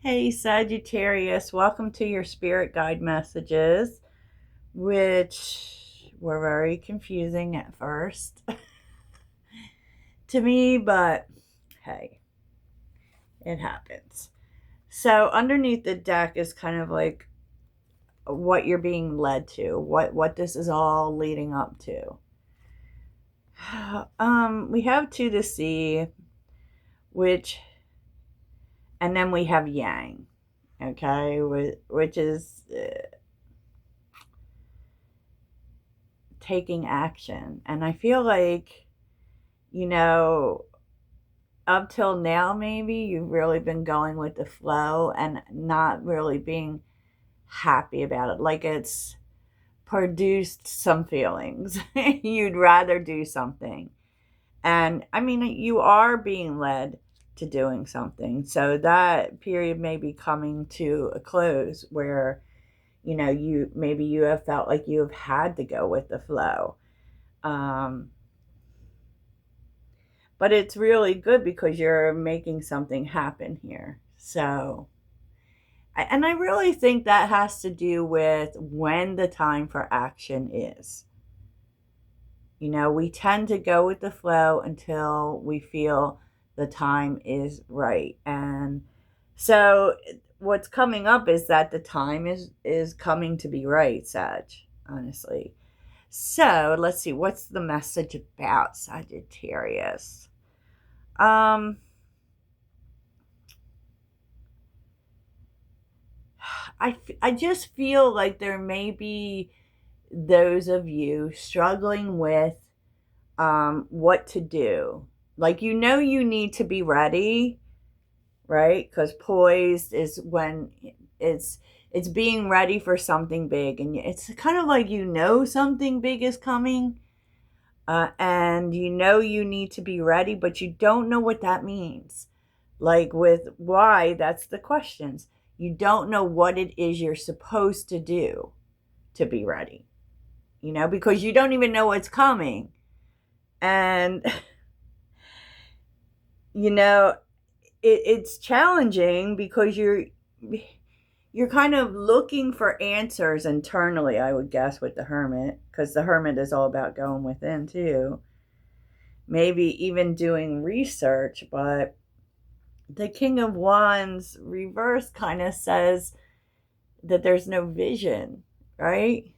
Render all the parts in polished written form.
Hey Sagittarius, welcome to your spirit guide messages, which were very confusing at first to me, but hey, it happens. So underneath the deck is kind of like what you're being led to, what this is all leading up to. We have two to see, which, and then we have Yang, okay, which is taking action. And I feel like, you know, up till now, maybe you've really been going with the flow and not really being happy about it. Like it's produced some feelings. You'd rather do something. And I mean, you are being led to doing something. So that period may be coming to a close where, you have felt like you have had to go with the flow. But it's really good because you're making something happen here. So, and I really think that has to do with when the time for action is. We tend to go with the flow until we feel the time is right. And so what's coming up is that the time is coming to be right, Sag, honestly. So let's see, what's the message about Sagittarius? Um, I just feel like there may be those of you struggling with what to do. Like, you need to be ready, right? Because poised is when it's being ready for something big, and it's kind of like something big is coming, and you need to be ready, but you don't know what that means. Like with why, that's the questions. You don't know what it is you're supposed to do to be ready, because you don't even know what's coming. And, you know, it's challenging because you're kind of looking for answers internally, I would guess, with the Hermit, because the Hermit is all about going within too. Maybe even doing research, but the King of Wands reverse kind of says that there's no vision, right?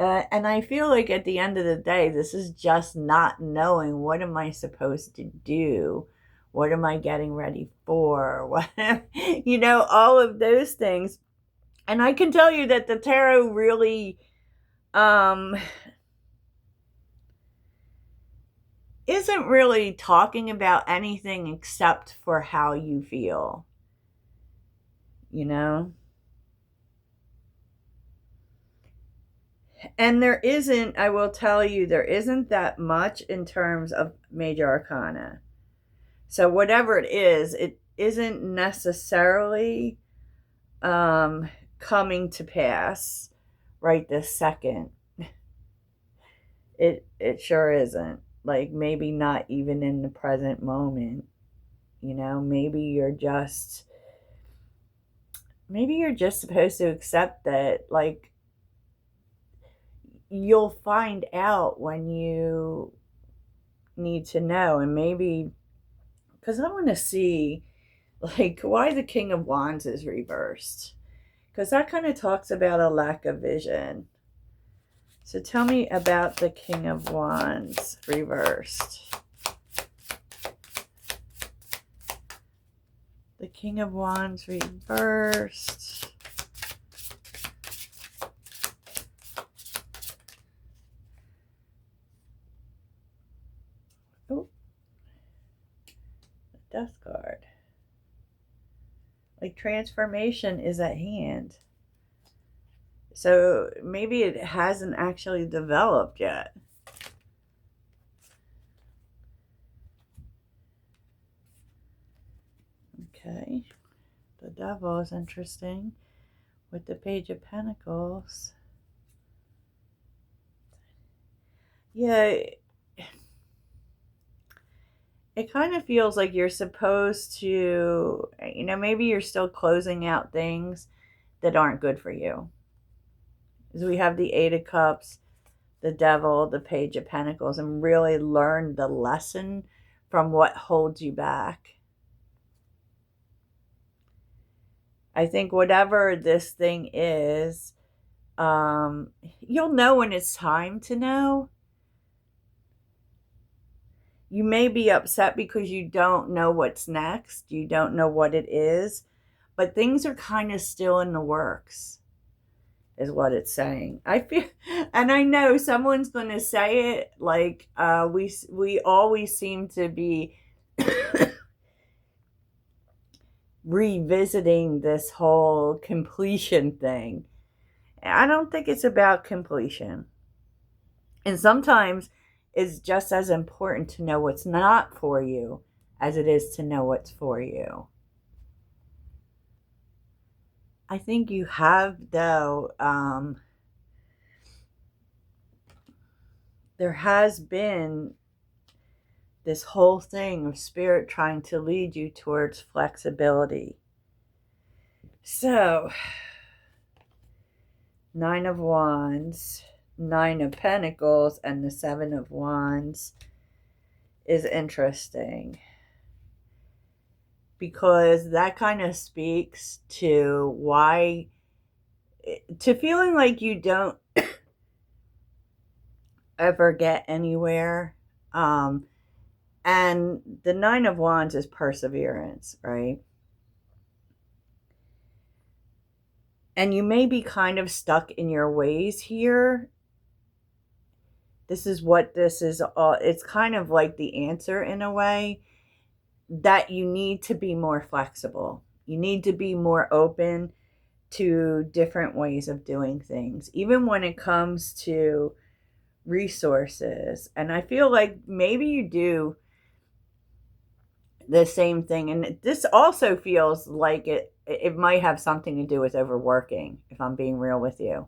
And I feel like at the end of the day, this is just not knowing, what am I supposed to do? What am I getting ready for? What, all of those things. And I can tell you that the tarot really isn't really talking about anything except for how you feel, you know? And I will tell you, there isn't that much in terms of major arcana. So whatever it is, it isn't necessarily coming to pass right this second. It sure isn't. Like, maybe not even in the present moment. Maybe you're just supposed to accept that, like, you'll find out when you need to know. And maybe, because I want to see, like, why the King of Wands is reversed, because that kind of talks about a lack of vision. So tell me about the King of Wands reversed. The King of Wands reversed. Oh, the Death card. Like, transformation is at hand. So maybe it hasn't actually developed yet. Okay. The Devil is interesting with the Page of Pentacles. Yeah. it kind of feels like you're supposed to, maybe you're still closing out things that aren't good for you. As we have the Eight of Cups, the Devil, the Page of Pentacles, and really learn the lesson from what holds you back. I think whatever this thing is, you'll know when it's time to know. You may be upset because you don't know what's next. You don't know what it is. But things are kind of still in the works, is what it's saying. I feel, and I know someone's going to say it like we always seem to be revisiting this whole completion thing. I don't think it's about completion. And sometimes it's just as important to know what's not for you as it is to know what's for you. I think you have, though, there has been this whole thing of Spirit trying to lead you towards flexibility. So, Nine of Wands, Nine of Pentacles, and the Seven of Wands is interesting, because that kind of speaks to to feeling like you don't ever get anywhere. And the Nine of Wands is perseverance, right? And you may be kind of stuck in your ways here. This is what this is all. It's kind of like the answer in a way, that you need to be more flexible. You need to be more open to different ways of doing things, even when it comes to resources. And I feel like maybe you do the same thing. And this also feels like it might have something to do with overworking, if I'm being real with you.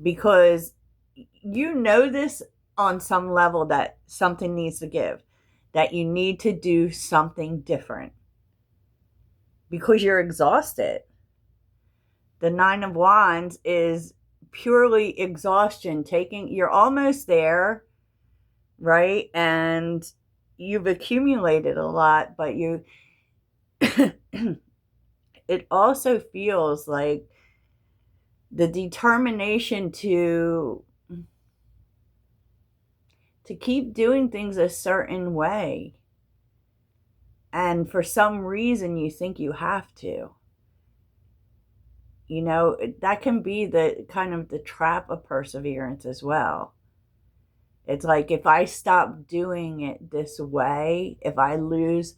Because you know this on some level, that something needs to give, that you need to do something different because you're exhausted. The Nine of Wands is purely exhaustion. You're almost there, right? And you've accumulated a lot, but it also feels like the determination to keep doing things a certain way. And for some reason you think you have to. That can be the kind of the trap of perseverance as well. It's like, if I stop doing it this way, if I lose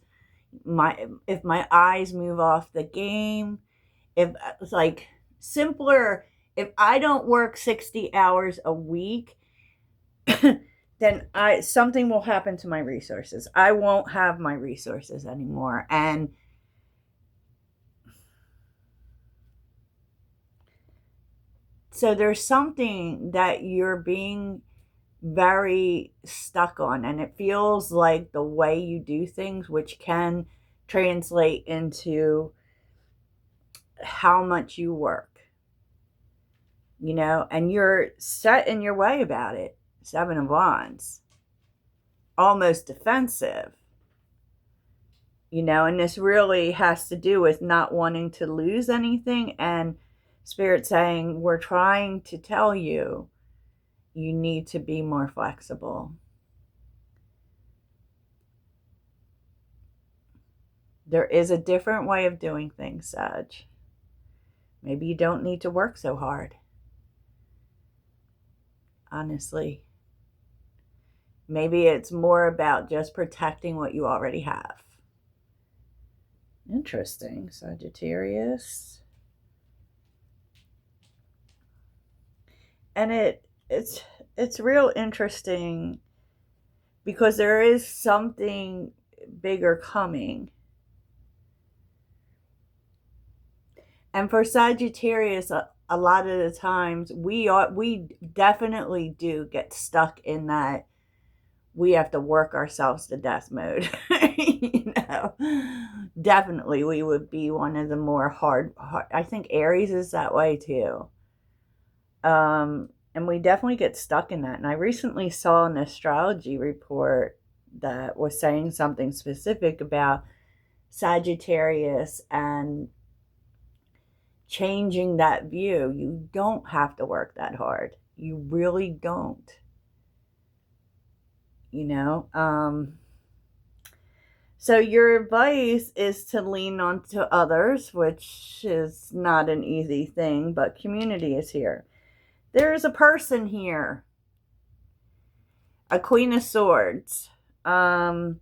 if my eyes move off the game, if it's like simpler, if I don't work 60 hours a week, then something will happen to my resources. I won't have my resources anymore. And so there's something that you're being very stuck on, and it feels like the way you do things, which can translate into how much you work, and you're set in your way about it. Seven of Wands, almost defensive, and this really has to do with not wanting to lose anything, and Spirit saying, we're trying to tell you, you need to be more flexible. There is a different way of doing things, Sag. Maybe you don't need to work so hard. Honestly. Maybe it's more about just protecting what you already have. Interesting, Sagittarius. And it's real interesting, because there is something bigger coming. And for Sagittarius, a lot of the times we definitely do get stuck in that we have to work ourselves to death mode. You know, definitely we would be one of the more hard. I think Aries is that way too. And we definitely get stuck in that. And I recently saw an astrology report that was saying something specific about Sagittarius and changing that view. You don't have to work that hard. You really don't. You know? So your advice is to lean on to others, which is not an easy thing, but community is here. There is a person here, a Queen of Swords. And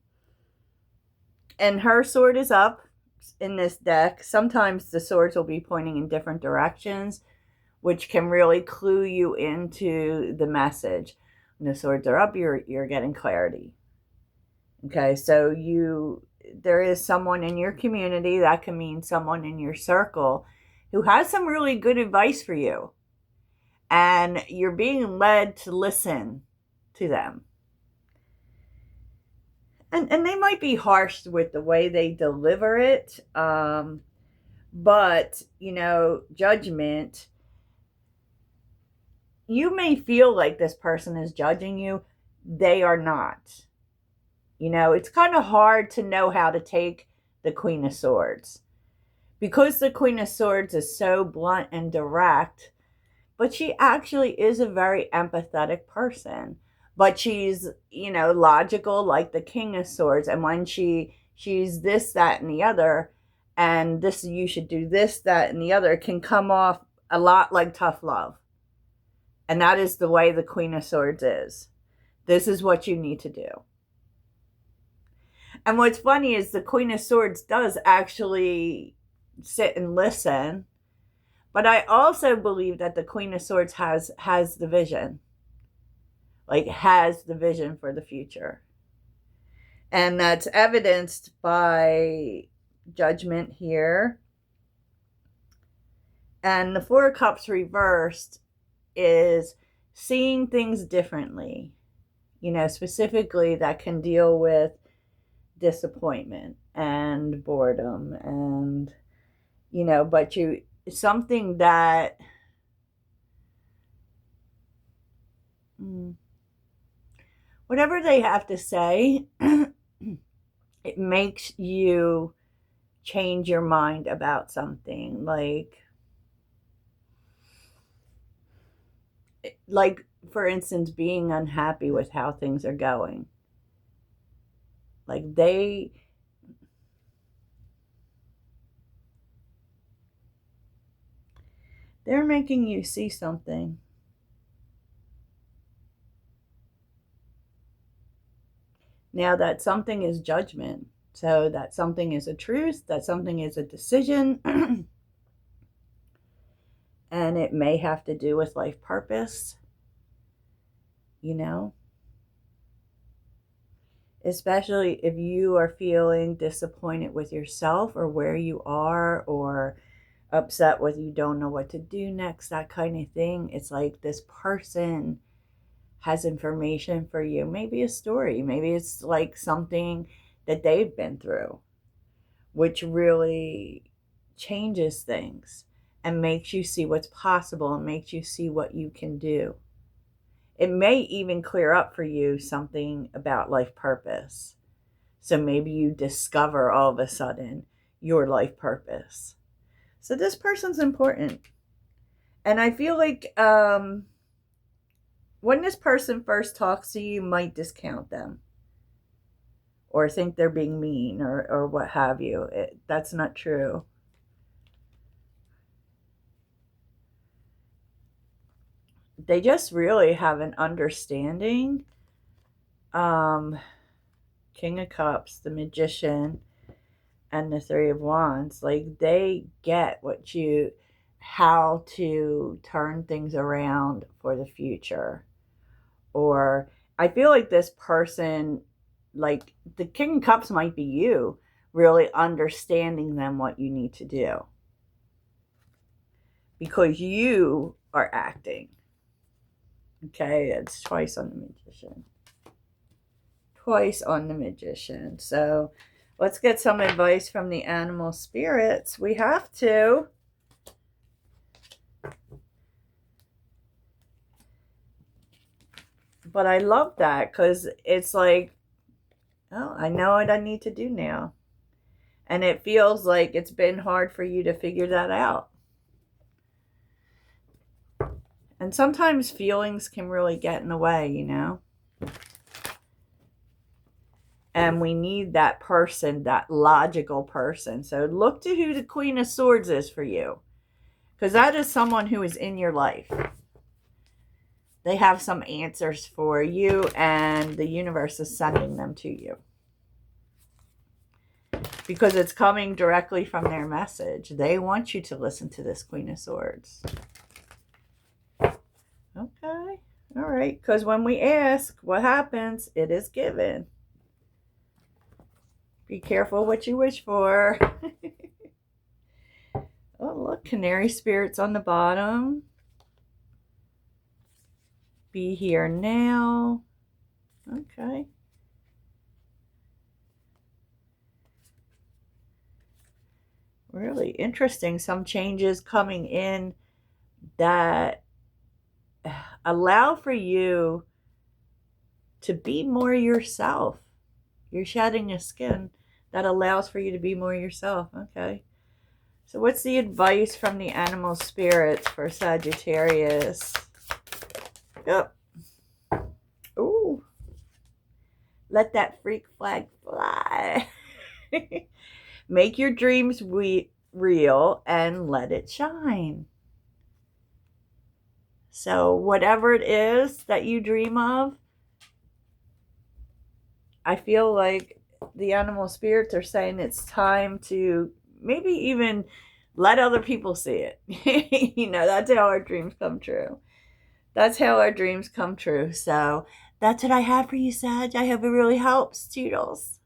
her sword is up in this deck. Sometimes the swords will be pointing in different directions, which can really clue you into the message. When the swords are up, you're getting clarity. Okay, so there is someone in your community, that can mean someone in your circle, who has some really good advice for you. And you're being led to listen to them. And they might be harsh with the way they deliver it. But, you know, judgment, you may feel like this person is judging you. They are not. You know, it's kind of hard to know how to take the Queen of Swords, because the Queen of Swords is so blunt and direct, but she actually is a very empathetic person. But she's, you know, logical like the King of Swords. And when she's this, that, and the other, and this, you should do this, that, and the other, can come off a lot like tough love. And that is the way the Queen of Swords is. This is what you need to do. And what's funny is the Queen of Swords does actually sit and listen. But I also believe that the Queen of Swords has the vision. Like, has the vision for the future. And that's evidenced by Judgment here. And the Four of Cups reversed is seeing things differently. You know, specifically that can deal with disappointment and boredom and, you know, but something that whatever they have to say, it makes you change your mind about something. Like for instance, being unhappy with how things are going. Like they're making you see something. Now that something is judgment. So that something is a truth, that something is a decision. And it may have to do with life purpose. You know? Especially if you are feeling disappointed with yourself or where you are, or upset with you don't know what to do next, that kind of thing. It's like this person has information for you. Maybe a story. Maybe it's like something that they've been through, which really changes things and makes you see what's possible and makes you see what you can do. It may even clear up for you something about life purpose. So maybe you discover all of a sudden your life purpose. So this person's important. And I feel like when this person first talks to you, you might discount them or think they're being mean or what have you. That's not true. They just really have an understanding. King of Cups, the Magician, and the Three of Wands. Like, they get how to turn things around for the future. Or I feel like this person, like the King of Cups might be you, really understanding them what you need to do. Because you are acting. Okay, it's twice on the Magician. twice on the Magician. So let's get some advice from the animal spirits. We have to. But I love that because it's like, oh, I know what I need to do now. And it feels like it's been hard for you to figure that out. And sometimes feelings can really get in the way, you know. And we need that person, that logical person. So look to who the Queen of Swords is for you. Because that is someone who is in your life. They have some answers for you, and the universe is sending them to you. Because it's coming directly from their message. They want you to listen to this Queen of Swords. Okay. All right. Because when we ask, what happens? It is given. Be careful what you wish for. Oh, look. Canary spirits on the bottom. Be here now. Okay. Really interesting. Some changes coming in that allow for you to be more yourself. You're shedding a skin that allows for you to be more yourself. Okay. So what's the advice from the animal spirits for Sagittarius? Yep. Ooh. Let that freak flag fly. Make your dreams real and let it shine. So whatever it is that you dream of, I feel like the animal spirits are saying it's time to maybe even let other people see it. You know, that's how our dreams come true. That's how our dreams come true. So that's what I have for you, Sag. I hope it really helps. Toodles.